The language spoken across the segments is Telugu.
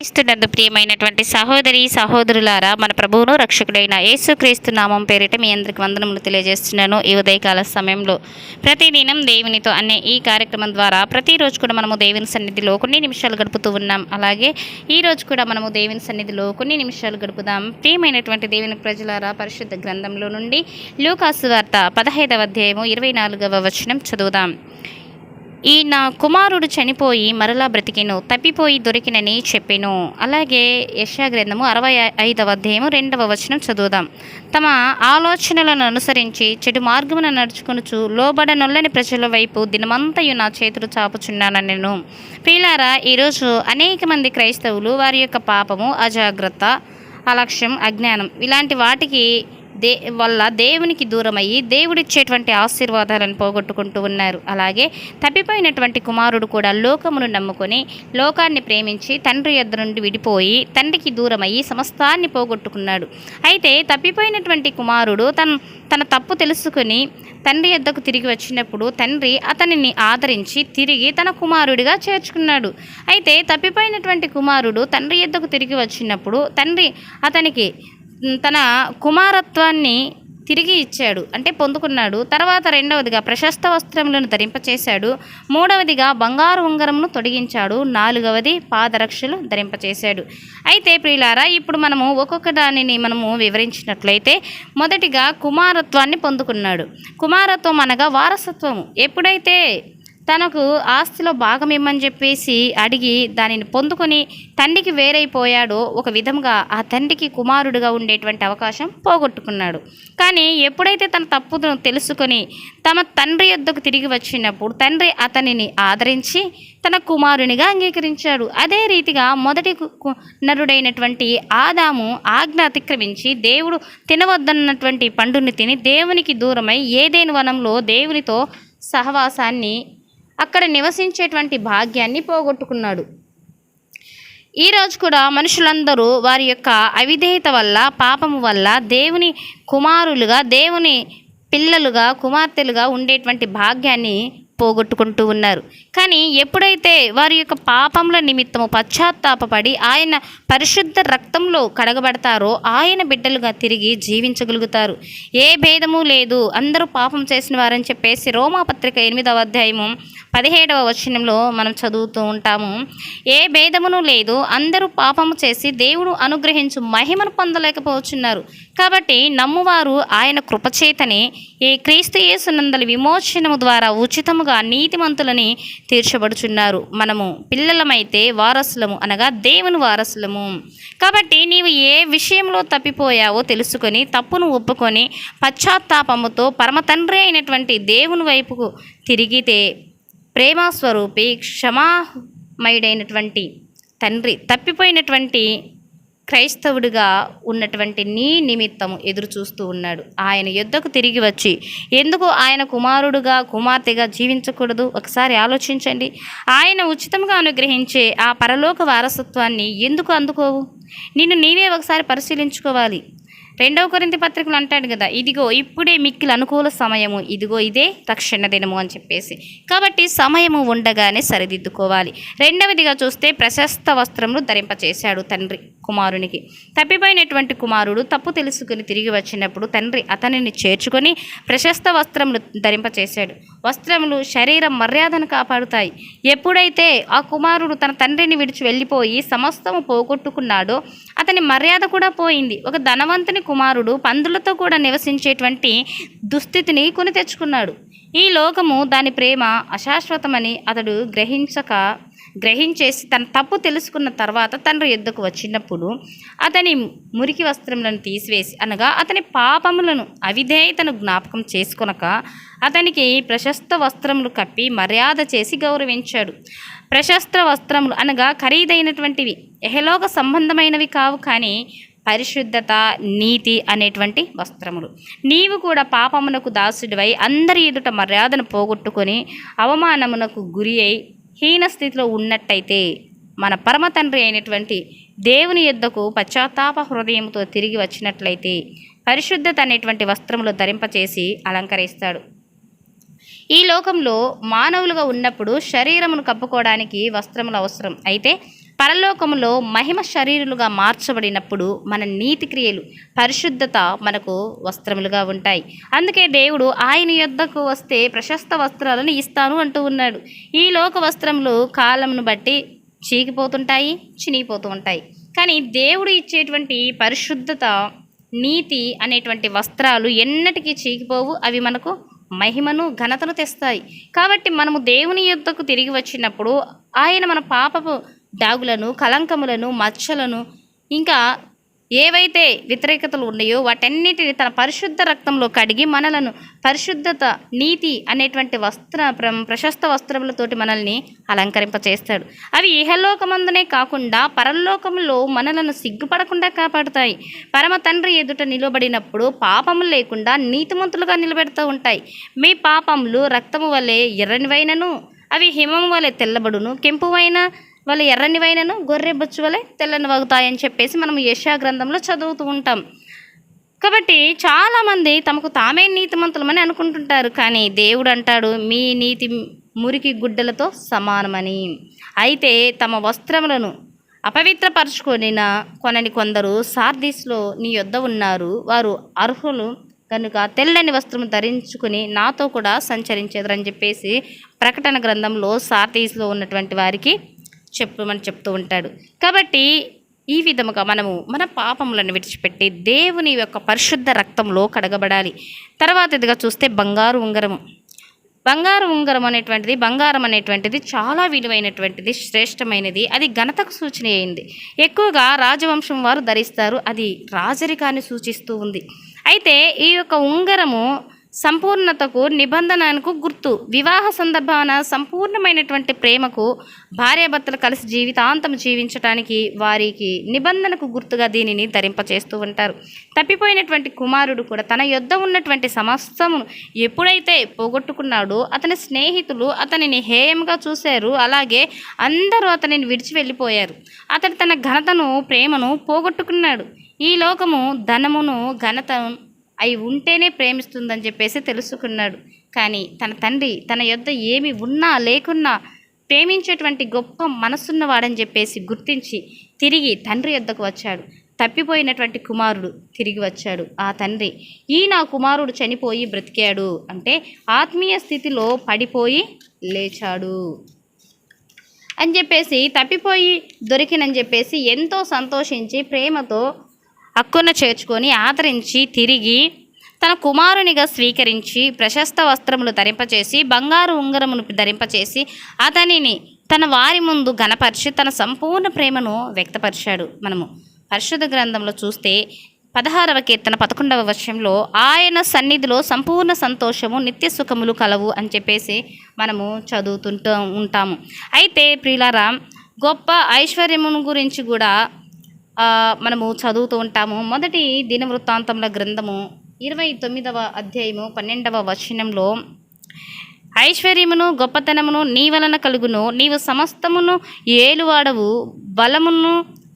క్రీస్తునందు ప్రియమైనటువంటి సహోదరి సహోదరులారా, మన ప్రభువును రక్షకుడైన యేసుక్రీస్తు నామం పేరిట మీ అందరికి వందనములు తెలియజేస్తున్నాను. ఈ ఉదయకాల సమయంలో ప్రతిదినం దేవునితో అనే ఈ కార్యక్రమం ద్వారా ప్రతిరోజు కూడా మనము దేవుని సన్నిధిలో కొన్ని నిమిషాలు గడుపుతూ ఉన్నాం. అలాగే ఈరోజు కూడా మనము దేవుని సన్నిధిలో కొన్ని నిమిషాలు గడుపుదాం. ప్రియమైనటువంటి దేవుని ప్రజలారా, పరిశుద్ధ గ్రంథంలో నుండి లూకాసు వార్త 15వ అధ్యాయము 24వ వచనం చదువుదాం. ఈ నా కుమారుడు చనిపోయి మరలా బ్రతికెను, తప్పిపోయి దొరికినని చెప్పెను. అలాగే యెషయా గ్రంథము 65వ అధ్యాయము 2వ వచనం చదువుదాం. తమ ఆలోచనలను అనుసరించి చెడు మార్గమున నడుచుకొనుచు లోబడనొల్లని ప్రజల వైపు దినమంతయు నా చేతులు చాపుచున్నానని నేను. ప్రియులారా, ఈరోజు అనేక మంది క్రైస్తవులు వారి యొక్క పాపము, అజాగ్రత్త, అలక్ష్యం, అజ్ఞానం ఇలాంటి వాటికి వల్ల దేవునికి దూరమయ్యి దేవుడిచ్చేటువంటి ఆశీర్వాదాలను పోగొట్టుకుంటూ ఉన్నారు. అలాగే తప్పిపోయినటువంటి కుమారుడు కూడా లోకమును నమ్ముకొని లోకాన్ని ప్రేమించి తండ్రి యొద్ద నుండి విడిపోయి తండ్రికి దూరమయ్యి సమస్తాన్ని పోగొట్టుకున్నాడు. అయితే తప్పిపోయినటువంటి కుమారుడు తన తప్పు తెలుసుకుని తండ్రి యొద్దకు తిరిగి వచ్చినప్పుడు తండ్రి అతనిని ఆదరించి తిరిగి తన కుమారుడిగా చేర్చుకున్నాడు. అయితే తప్పిపోయినటువంటి కుమారుడు తండ్రి యొద్దకు తిరిగి వచ్చినప్పుడు తండ్రి అతనికి తన కుమారత్వాన్ని తిరిగి ఇచ్చాడు, అంటే పొందుకున్నాడు. తర్వాత రెండవదిగా ప్రశస్త వస్త్రములను ధరింపచేశాడు. మూడవదిగా బంగారు ఉంగరమును తొడిగించాడు. నాలుగవది పాదరక్షలు ధరింపచేశాడు. అయితే ప్రియులారా, ఇప్పుడు మనము ఒక్కొక్క దానిని మనము వివరించినట్లయితే మొదటిగా కుమారత్వాన్ని పొందుకున్నాడు. కుమారత్వం అనగా వారసత్వము. ఎప్పుడైతే తనకు ఆస్తిలో భాగం ఇమ్మని చెప్పేసి అడిగి దానిని పొందుకొని తండ్రికి వేరైపోయాడో ఒక విధంగా ఆ తండ్రికి కుమారుడిగా ఉండేటువంటి అవకాశం పోగొట్టుకున్నాడు. కానీ ఎప్పుడైతే తన తప్పును తెలుసుకొని తమ తండ్రి యొద్దకు తిరిగి వచ్చినప్పుడు తండ్రి అతనిని ఆదరించి తన కుమారునిగా అంగీకరించాడు. అదే రీతిగా మొదటి నరుడైనటువంటి ఆదాము ఆజ్ఞ అతిక్రమించి దేవుడు తినవద్దన్నటువంటి పండుని తిని దేవునికి దూరమై ఏదెను వనంలో దేవునితో సహవాసాన్ని, అక్కడ నివసించేటువంటి భాగ్యాన్ని పోగొట్టుకున్నాడు. ఈరోజు కూడా మనుషులందరూ వారి యొక్క అవిధేయత వల్ల, పాపము వల్ల దేవుని కుమారులుగా, దేవుని పిల్లలుగా, కుమార్తెలుగా ఉండేటువంటి భాగ్యాన్ని పోగొట్టుకుంటూ ఉన్నారు. కానీ ఎప్పుడైతే వారి యొక్క పాపముల నిమిత్తము పశ్చాత్తాపపడి ఆయన పరిశుద్ధ రక్తంలో కడగబడతారో ఆయన బిడ్డలుగా తిరిగి జీవించగలుగుతారు. ఏ భేదము లేదు, అందరూ పాపం చేసిన వారని చెప్పేసి రోమాపత్రిక 8వ అధ్యాయము 17వ వచనంలో మనం చదువుతూ ఉంటాము. ఏ భేదమును లేదు, అందరూ పాపము చేసి దేవుడు అనుగ్రహించు మహిమను పొందలేకపోతున్నారు. కాబట్టి నమ్మువారు ఆయన కృపచేతనే ఈ క్రీస్తు యేసునందలి విమోచనము ద్వారా ఉచితముగా నీతిమంతులని తీర్చబడుచున్నారు. మనము పిల్లలమైతే వారసులము, అనగా దేవుని వారసులము. కాబట్టి నీవు ఏ విషయంలో తప్పిపోయావో తెలుసుకొని తప్పును ఒప్పుకొని పశ్చాత్తాపముతో పరమ తండ్రి అయినటువంటి దేవుని వైపుకు తిరిగితే ప్రేమస్వరూపి క్షమామయుడైనటువంటి తండ్రి తప్పిపోయినటువంటి క్రైస్తవుడిగా ఉన్నటువంటి నీ నిమిత్తము ఎదురు చూస్తూ ఉన్నాడు. ఆయన యొద్దకు తిరిగి వచ్చి ఎందుకు ఆయన కుమారుడుగా, కుమార్తెగా జీవించకూడదు? ఒకసారి ఆలోచించండి. ఆయన ఉచితంగా అనుగ్రహించే ఆ పరలోక వారసత్వాన్ని ఎందుకు అందుకోవు? నిన్ను నీవే ఒకసారి పరిశీలించుకోవాలి. 2వ కొరింథీ పత్రికలు అంటాడు కదా, ఇదిగో ఇప్పుడే మిక్కిలి అనుకూల సమయము, ఇదిగో ఇదే రక్షణ దినము అని చెప్పేసి. కాబట్టి సమయము ఉండగానే సరిదిద్దుకోవాలి. రెండవదిగా చూస్తే ప్రశస్త వస్త్రములు ధరింపచేశాడు తండ్రి కుమారునికి. తప్పిపోయినటువంటి కుమారుడు తప్పు తెలుసుకుని తిరిగి వచ్చినప్పుడు తండ్రి అతనిని చేర్చుకొని ప్రశస్త వస్త్రములు ధరింపచేశాడు. వస్త్రములు శరీరం మర్యాదను కాపాడుతాయి. ఎప్పుడైతే ఆ కుమారుడు తన తండ్రిని విడిచి వెళ్ళిపోయి సమస్తము పోగొట్టుకున్నాడో అతని మర్యాద కూడా పోయింది. ఒక ధనవంతుని కుమారుడు పందులతో కూడా నివసించేటువంటి దుస్థితిని కొని తెచ్చుకున్నాడు. ఈ లోకము దాని ప్రేమ అశాశ్వతమని అతడు గ్రహించేసి తన తప్పు తెలుసుకున్న తర్వాత తండ్రి యొద్దకు వచ్చినప్పుడు అతని మురికి వస్త్రములను తీసివేసి, అనగా అతని పాపములను, అవిధేయతను జ్ఞాపకం చేసుకొనక అతనికి ప్రశస్త వస్త్రములు కప్పి మర్యాద చేసి గౌరవించాడు. ప్రశస్త వస్త్రములు అనగా ఖరీదైనటువంటివి, ఎహలోక సంబంధమైనవి కావు, కానీ పరిశుద్ధత, నీతి అనేటువంటి వస్త్రములు. నీవు కూడా పాపమునకు దాసుడివై అందరి ఎదుట మర్యాదను పోగొట్టుకొని అవమానమునకు గురి అయి హీన స్థితిలో ఉన్నట్టయితే మన పరమ తండ్రి అయినటువంటి దేవుని యొద్దకు పశ్చాత్తాప హృదయంతో తిరిగి వచ్చినట్లయితే పరిశుద్ధత అనేటువంటి వస్త్రములు ధరింపచేసి అలంకరిస్తాడు. ఈ లోకంలో మానవులుగా ఉన్నప్పుడు శరీరమును కప్పుకోవడానికి వస్త్రములు అవసరం. అయితే పరలోకములో మహిమ శరీరులుగా మార్చబడినప్పుడు మన నీతి క్రియలు, పరిశుద్ధత మనకు వస్త్రములుగా ఉంటాయి. అందుకే దేవుడు ఆయన యొద్దకు వస్తే ప్రశస్త వస్త్రాలను ఇస్తాను అంటూ ఉన్నాడు. ఈ లోక వస్త్రములు కాలమును బట్టి చీకిపోతుంటాయి, చినిగిపోతూ ఉంటాయి. కానీ దేవుడు ఇచ్చేటువంటి పరిశుద్ధత, నీతి అనేటువంటి వస్త్రాలు ఎన్నటికీ చీకిపోవు. అవి మనకు మహిమను, ఘనతను తెస్తాయి. కాబట్టి మనము దేవుని యొద్దకు తిరిగి వచ్చినప్పుడు ఆయన మన పాపపు డాగులను, కలంకములను, మచ్చలను, ఇంకా ఏవైతే వ్యతిరేకతలు ఉన్నాయో వాటన్నిటిని తన పరిశుద్ధ రక్తంలో కడిగి మనలను పరిశుద్ధత, నీతి అనేటువంటి ప్రశస్త వస్త్రములతోటి మనల్ని అలంకరింపచేస్తాడు. అవి ఇహలోకమందునే కాకుండా పరలోకంలో మనలను సిగ్గుపడకుండా కాపాడుతాయి. పరమ తండ్రి ఎదుట నిలబడినప్పుడు పాపములు లేకుండా నీతిమంతులుగా నిలబెడుతూ ఉంటాయి. మీ పాపములు రక్తము వలె ఎర్రనివైనను అవి హిమము వలె తెల్లబడును, కెంపువైన వాళ్ళు ఎర్రనివైనను గొర్రె బొచ్చు వలె తెల్లని వగుతాయని చెప్పేసి మనం యెషయా గ్రంథంలో చదువుతూ ఉంటాం. కాబట్టి చాలామంది తమకు తామే నీతిమంతులమని అనుకుంటుంటారు. కానీ దేవుడు అంటాడు, మీ నీతి మురికి గుడ్డలతో సమానమని. అయితే తమ వస్త్రములను కొనని కొందరు సార్దీస్లో నీ యొద్ద ఉన్నారు. వారు అర్హులు కనుక తెల్లని వస్త్రము ధరించుకుని నాతో కూడా సంచరించేదరని చెప్పేసి ప్రకటన గ్రంథంలో సార్దీస్లో ఉన్నటువంటి వారికి చెప్తూ ఉంటాడు. కాబట్టి ఈ విధముగా మనము మన పాపములను విడిచిపెట్టి దేవుని యొక్క పరిశుద్ధ రక్తంలో కడగబడాలి. తర్వాత ఇదిగా చూస్తే బంగారు ఉంగరం బంగారం అనేటువంటిది చాలా విలువైనటువంటిది, శ్రేష్టమైనది. అది ఘనతకు సూచన అయింది. ఎక్కువగా రాజవంశం వారు ధరిస్తారు. అది రాజరికాన్ని సూచిస్తూ ఉంది. అయితే ఈ యొక్క ఉంగరము సంపూర్ణతకు, నిబంధనకు గుర్తు. వివాహ సందర్భాన సంపూర్ణమైనటువంటి ప్రేమకు, భార్యాభర్తలు కలిసి జీవితాంతం జీవించటానికి, వారికి నిబంధనకు గుర్తుగా దీనిని ధరింపచేస్తూ ఉంటారు. తప్పిపోయినటువంటి కుమారుడు కూడా తన యొద్ద ఉన్నటువంటి సమస్తమును ఎప్పుడైతే పోగొట్టుకున్నాడో అతని స్నేహితులు అతనిని హేయంగా చూశారు. అలాగే అందరూ అతనిని విడిచి వెళ్ళిపోయారు. అతడు తన ఘనతను, ప్రేమను పోగొట్టుకున్నాడు. ఈ లోకము ధనమును, ఘనత అవి ఉంటేనే ప్రేమిస్తుందని చెప్పేసి తెలుసుకున్నాడు. కానీ తన తండ్రి తన యొద్ద ఏమి ఉన్నా లేకున్నా ప్రేమించేటువంటి గొప్ప మనసున్నవాడని చెప్పేసి గుర్తించి తిరిగి తండ్రి యొద్దకు వచ్చాడు. తప్పిపోయినటువంటి కుమారుడు తిరిగి వచ్చాడు. ఆ తండ్రి, నా కుమారుడు చనిపోయి బ్రతికాడు అంటే ఆత్మీయ స్థితిలో పడిపోయి లేచాడు అని చెప్పేసి, తప్పిపోయి దొరికినని చెప్పేసి ఎంతో సంతోషించి ప్రేమతో హక్కున చేర్చుకొని ఆదరించి తిరిగి తన కుమారునిగా స్వీకరించి ప్రశస్త వస్త్రములు ధరింపచేసి బంగారు ఉంగరమును ధరింపచేసి అతనిని తన వారి ముందు ఘనపరిచి తన సంపూర్ణ ప్రేమను వ్యక్తపరిచాడు. మనము పరిశుద్ధ గ్రంథంలో చూస్తే 16వ కీర్తన 11వ వచనంలో ఆయన సన్నిధిలో సంపూర్ణ సంతోషము, నిత్య సుఖములు కలవు అని చెప్పేసి మనము చదువుతుంటూ ఉంటాము. అయితే ప్రియులారా, గొప్ప ఐశ్వర్యమును గురించి కూడా మనము చదువుతూ ఉంటాము. మొదటి దినవృత్తాంతముల గ్రంథము 29వ అధ్యాయము 12వ వచనంలో, ఐశ్వర్యమును గొప్పతనమును నీ వలన కలుగును, నీవు సమస్తమును ఏలువాడవు, బలమును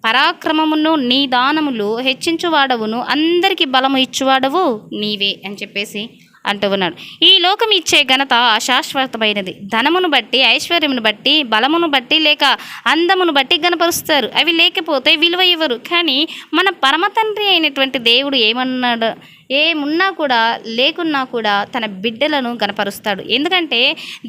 పరాక్రమమును నీ దానములు హెచ్చించువాడవును, అందరికీ బలము ఇచ్చువాడవు నీవే అని చెప్పేసి అంటూ ఉన్నాడు. ఈ లోకం ఇచ్చే ఘనత అశాశ్వతమైనది. ధనమును బట్టి, ఐశ్వర్యమును బట్టి, బలమును బట్టి, లేక అందమును బట్టి గనపరుస్తారు. అవి లేకపోతే విలువ ఇవ్వరు. కానీ మన పరమ తండ్రి అయినటువంటి దేవుడు ఏమన్నాడు, ఏమున్నా కూడా లేకున్నా కూడా తన బిడ్డలను గనపరుస్తాడు. ఎందుకంటే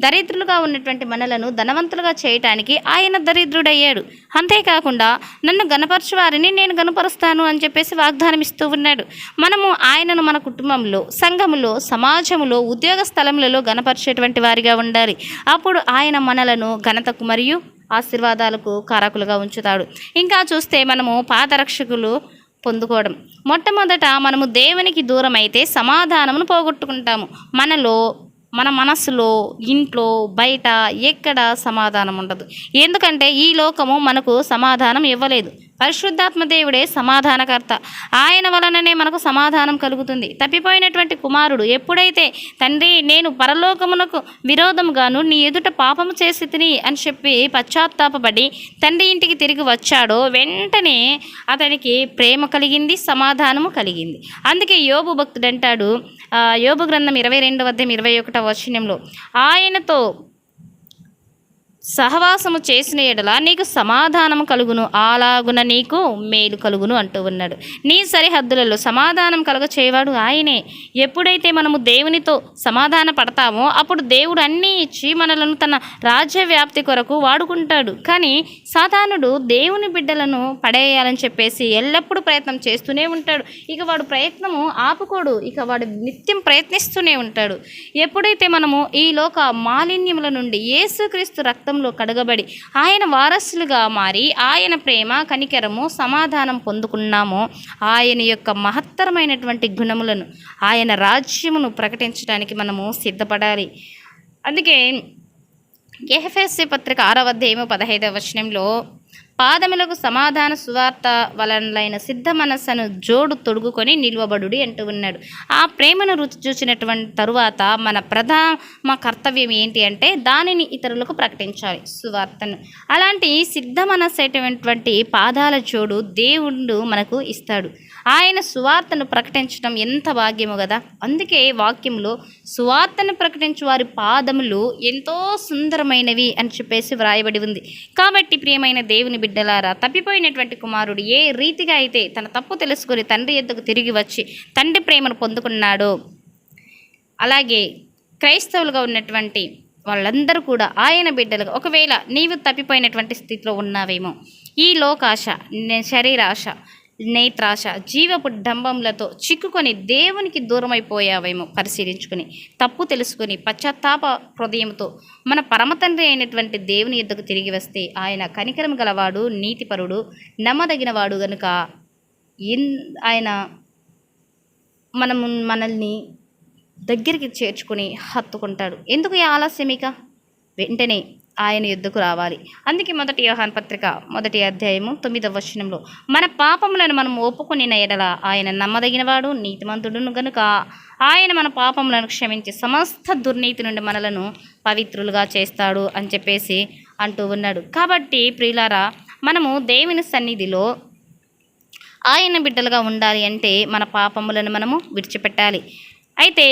దరిద్రులుగా ఉన్నటువంటి మనలను ధనవంతులుగా చేయటానికి ఆయన దరిద్రుడయ్యాడు. అంతేకాకుండా నన్ను గనపరచు వారిని నేను గనపరుస్తాను అని చెప్పేసి వాగ్దానం ఇస్తూ ఉన్నాడు. మనము ఆయనను మన కుటుంబంలో, సంఘములో, సమాజములో, ఉద్యోగ స్థలములలో గనపరిచేటువంటి వారిగా ఉండాలి. అప్పుడు ఆయన మనలను ఘనతకు మరియు ఆశీర్వాదాలకు కారకులుగా ఉంచుతాడు. ఇంకా చూస్తే మనము పాదరక్షకులు పొందుకోవడం. మొట్టమొదట మనము దేవునికి దూరం అయితే సమాధానమును పోగొట్టుకుంటాము. మన మనస్సులో, ఇంట్లో, బయట ఎక్కడ సమాధానం ఉండదు. ఎందుకంటే ఈ లోకము మనకు సమాధానం ఇవ్వలేదు. పరిశుద్ధాత్మ దేవుడే సమాధానకర్త. ఆయన వలననే మనకు సమాధానం కలుగుతుంది. తప్పిపోయినటువంటి కుమారుడు ఎప్పుడైతే తండ్రి నేను పరలోకమునకు విరోధముగాను నీ ఎదుట పాపము చేసి తిని అని చెప్పి పశ్చాత్తాపపడి తండ్రి ఇంటికి తిరిగి వచ్చాడో వెంటనే అతనికి ప్రేమ కలిగింది, సమాధానము కలిగింది. అందుకే యోబు భక్తుడు అంటాడు, యోబు గ్రంథం 22వ అధ్యాయం 21వ వచనంలో, ఆయనతో సహవాసము చేసిన ఎడల నీకు సమాధానం కలుగును, అలాగున నీకు మేలు కలుగును అంటూ ఉన్నాడు. నీ సరిహద్దులలో సమాధానం కలుగ చేయవాడు ఆయనే. ఎప్పుడైతే మనము దేవునితో సమాధాన పడతామో అప్పుడు దేవుడు అన్నీ ఇచ్చి మనలను తన రాజ్య వ్యాప్తి కొరకు వాడుకుంటాడు. కానీ సాతానుడు దేవుని బిడ్డలను పడేయాలని చెప్పేసి ఎల్లప్పుడూ ప్రయత్నం చేస్తూనే ఉంటాడు. ఇక వాడు ప్రయత్నము ఆపుకోడు, ఇక వాడు నిత్యం ప్రయత్నిస్తూనే ఉంటాడు. ఎప్పుడైతే మనము ఈ లోక మాలిన్యముల నుండి యేసుక్రీస్తు రక్తంలో కడగబడి ఆయన వారసులుగా మారి ఆయన ప్రేమ, కనికరము, సమాధానం పొందుకున్నామో ఆయన యొక్క మహత్తరమైనటువంటి గుణములను, ఆయన రాజ్యమును ప్రకటించడానికి మనము సిద్ధపడాలి. అందుకే ఎఫెసీ పత్రిక 6వ అధ్యాయము 15వ వచనంలో పాదములకు సమాధాన సువార్త వలనలైన సిద్ధ మనస్సును జోడు తొడుగుకొని నిలువబడుడి అంటూ ఉన్నాడు. ఆ ప్రేమను రుచి చూసినటువంటి తరువాత మన ప్రథమ కర్తవ్యం ఏంటి అంటే దానిని ఇతరులకు ప్రకటించాలి, సువార్తను. అలాంటి సిద్ధ మనస్సు అయినటువంటి పాదాల జోడు దేవుడు మనకు ఇస్తాడు. ఆయన సువార్తను ప్రకటించడం ఎంత భాగ్యము కదా. అందుకే వాక్యంలో సువార్తను ప్రకటించు వారి పాదములు ఎంతో సుందరమైనవి అని చెప్పేసి వ్రాయబడి ఉంది. కాబట్టి ప్రియమైన దేవుని బిడ్డలారా, తప్పిపోయినటువంటి కుమారుడు ఏ రీతిగా అయితే తన తప్పు తెలుసుకొని తండ్రి యొద్దకు తిరిగి వచ్చి తండ్రి ప్రేమను పొందుకున్నాడో, అలాగే క్రైస్తవులుగా ఉన్నటువంటి వాళ్ళందరూ కూడా ఆయన బిడ్డలుగా, ఒకవేళ నీవు తప్పిపోయినటువంటి స్థితిలో ఉన్నావేమో, ఈ లోకాశ, శరీరాశ, నేత్రాశ, జీవపు డంబములతో చిక్కుకొని దేవునికి దూరమైపోయావేమో పరిశీలించుకుని, తప్పు తెలుసుకుని పశ్చాత్తాప హృదయంతో మన పరమతండ్రి అయినటువంటి దేవుని యొద్దకు తిరిగి వస్తే ఆయన కనికరం గలవాడు, నీతిపరుడు, నమ్మదగినవాడు గనుక ఆయన మనల్ని దగ్గరికి చేర్చుకుని హత్తుకుంటాడు. ఎందుకు ఈ ఆలస్యమిక? వెంటనే ఆయన యుద్ధకు రావాలి. అందుకే 1 యోహాను పత్రిక 1వ అధ్యాయము 9వ వచనంలో మన పాపములను మనం ఒప్పుకొనిన ఎడల ఆయన నమ్మదగినవాడు, నీతిమంతుడును గనుక ఆయన మన పాపములను క్షమించి సమస్త దుర్నీతి నుండి మనలను పవిత్రులుగా చేస్తాడు అని చెప్పేసి అంటూ ఉన్నాడు. కాబట్టి ప్రియులారా, మనము దేవుని సన్నిధిలో ఆయన బిడ్డలుగా ఉండాలి అంటే మన పాపములను మనము విడిచిపెట్టాలి. అయితే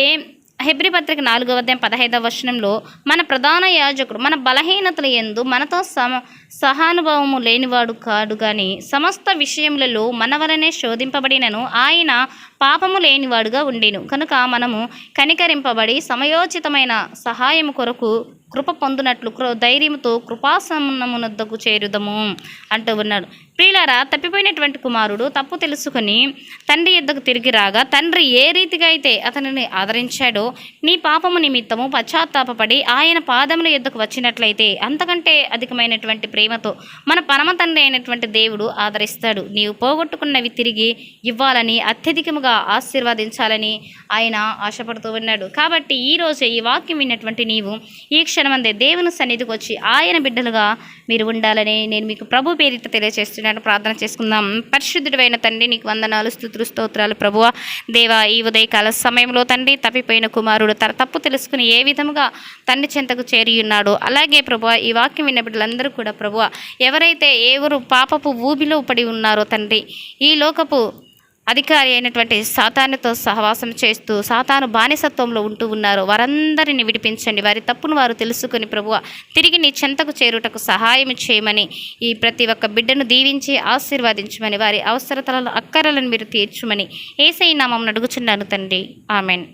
హెబ్రీ పత్రిక 4వ అధ్యాయం 15వ వచనంలో మన ప్రధాన యాజకుడు మన బలహీనతల యందు మనతో సహానుభావము లేనివాడు కాడు కానీ సమస్త విషయములలో మన వలనే శోధింపబడినను ఆయన పాపము లేనివాడుగా ఉండెను కనుక మనము కనికరింపబడి సమయోచితమైన సహాయము కొరకు కృప పొందునట్లు ధైర్యంతో కృపాసనమునొద్దకు చేరుదము అంటూ ఉన్నాడు. ప్రియులారా, తప్పిపోయినటువంటి కుమారుడు తప్పు తెలుసుకొని తండ్రి యొద్దకు తిరిగి రాగా తండ్రి ఏ రీతిగా అయితే అతనిని ఆదరించాడో, నీ పాపము నిమిత్తము పశ్చాత్తాపపడి ఆయన పాదముల యొద్దకు వచ్చినట్లయితే అంతకంటే అధికమైనటువంటి ప్రేమతో మన పరమ తండ్రి అయినటువంటి దేవుడు ఆదరిస్తాడు. నీవు పోగొట్టుకున్నవి తిరిగి ఇవ్వాలని, అత్యధికముగా ఆశీర్వదించాలని ఆయన ఆశపడుతూ ఉన్నాడు. కాబట్టి ఈరోజు ఈ వాక్యం విన్నటువంటి నీవు ఈ క్షణమందే దేవుని సన్నిధికి వచ్చి ఆయన బిడ్డలుగా మీరు ఉండాలని నేను మీకు ప్రభు పేరిట తెలియజేస్తున్నాను. ప్రార్థన చేసుకుందాం. పరిశుద్ధుడైన తండ్రి, నీకు వందనాలు, స్తుతులు, స్తోత్రాలు ప్రభువా. దేవా, ఈ ఉదయకాల సమయంలో తండ్రి తప్పిపోయిన కుమారుడు తన తప్పు తెలుసుకుని ఏ విధముగా తండ్రి చెంతకు చేరి ఉన్నాడో, అలాగే ప్రభువా ఈ వాక్యం విన్న బిడ్డలందరూ కూడా ప్రభువా ఎవరైతే పాపపు ఊబిలో పడి ఉన్నారో తండ్రి, ఈ లోకపు అధికారి అయినటువంటి సాతానుతో సహవాసం చేస్తూ సాతాను బానిసత్వంలో ఉంటూ ఉన్నారు, వారందరిని విడిపించండి. వారి తప్పును వారు తెలుసుకొని ప్రభువా తిరిగి నీ చెంతకు చేరుటకు సహాయం చేయమని, ఈ ప్రతి ఒక్క బిడ్డను దీవించి ఆశీర్వదించమని, వారి అవసరతలను అక్కరలను మీరు తీర్చుమని యేసయ్య నామమున అడుగుచున్నాను తండ్రి. ఆమెన్.